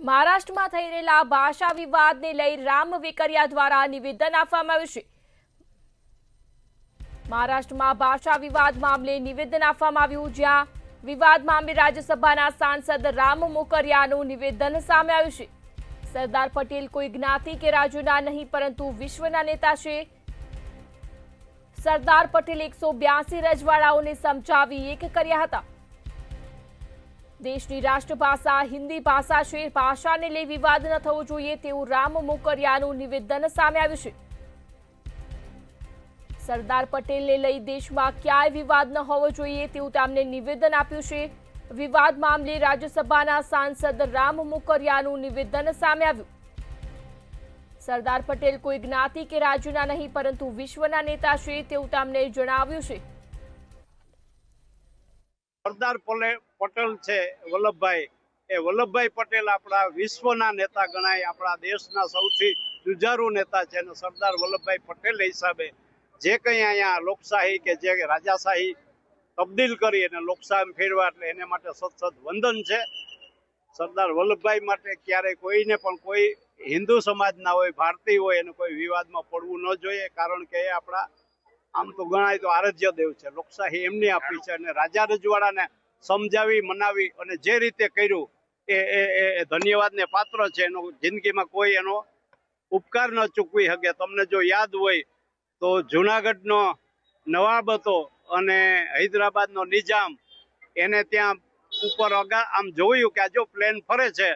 મહારાષ્ટ્રમાં થઈ રહેલા ભાષા વિવાદને લઈ રામ વેકરિયા દ્વારા નિવેદન આપવામાં આવ્યું છે। મહારાષ્ટ્રમાં ભાષા વિવાદ મામલે નિવેદન આપવામાં આવ્યું, જ્યાં વિવાદ મામલે રાજ્યસભાના સાંસદ રામ મોકરિયાનું નિવેદન સામે આવ્યું છે। સરદાર પટેલ કોઈ જ્ઞાતિ કે રાજ્યના નહીં પરંતુ વિશ્વના નેતા છે। સરદાર પટેલ 182 રજવાડાઓને સમજાવી એક કર્યા હતા। દેશની રાષ્ટ્રભાષા હિન્દી ભાષા છે, ભાષાને લઈ વિવાદ ન થવો જોઈએ તેવું રામ મોકરિયાનું નિવેદન સામે આવ્યું છે। સરદાર પટેલને લઈ દેશમાં ક્યાંય વિવાદ ન હોવો જોઈએ તેવું તેમણે નિવેદન આપ્યું છે। વિવાદ મામલે રાજ્યસભાના સાંસદ રામ મોકરિયાનું નિવેદન સામે આવ્યું। સરદાર પટેલ કોઈ જ્ઞાતિ કે રાજ્યના નહીં પરંતુ વિશ્વના નેતા છે તેવું તેમણે જણાવ્યું છે। સરદાર પટેલ છે વલ્લભભાઈ, એ વલ્લભભાઈ પટેલ આપણા વિશ્વના નેતા ગણાય, આપણા દેશના સૌથી જુજારુ નેતા છે। અને સરદાર વલ્લભભાઈ પટેલ હિસાબે જે કંઈ અહીંયા લોકશાહી કે જે રાજાશાહી તબદીલ કરી અને લોકશાહી ફેરવા, એટલે એને માટે સતત વંદન છે। સરદાર વલ્લભભાઈ માટે ક્યારેય કોઈને પણ કોઈ હિન્દુ સમાજના હોય, ભારતીય હોય, એને કોઈ વિવાદમાં પડવું ન જોઈએ, કારણ કે એ આપણા આમ તો ગણાય તો આરાધ્ય દેવ છે। લોકશાહી એમની આપી છે અને રાજા રજવાડાને સમજાવી મનાવી અને જે રીતે કર્યું એ ધન્યવાદને પાત્ર છે। એનો જિંદગીમાં કોઈ એનો ઉપકાર ન ચૂકવી શકે। તમને જો યાદ હોય તો જુનાગઢનો નવાબ હતો અને હૈદરાબાદનો નિજામ, એને ત્યાં ઉપર આમ જોયું કે આ જો પ્લેન ફરે છે,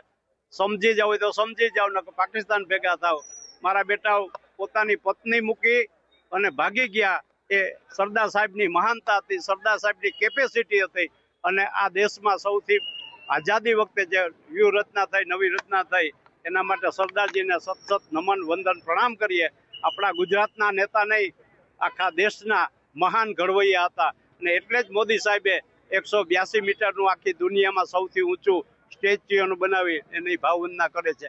સમજી જાવ તો સમજી જાવ, ને પાકિસ્તાન ભેગા થાવ। મારા બેટા પોતાની પત્ની મૂકી અને ભાગી ગયા। એ સરદાર સાહેબની મહાનતા હતી, સરદાર સાહેબની કેપેસિટી હતી અને આ દેશમાં સૌથી આઝાદી વખતે જે વ્યૂહરચના થઈ, નવી રચના થઈ, એના માટે સરદારજીને સતત નમન વંદન પ્રણામ કરીએ। આપણા ગુજરાતના નેતા નહીં, આખા દેશના મહાન ઘડવૈયા હતા અને એટલે જ મોદી સાહેબે 182 મીટરનું આખી દુનિયામાં સૌથી ઊંચું સ્ટેચ્યુનું બનાવી એની ભાવવંદના કરે છે।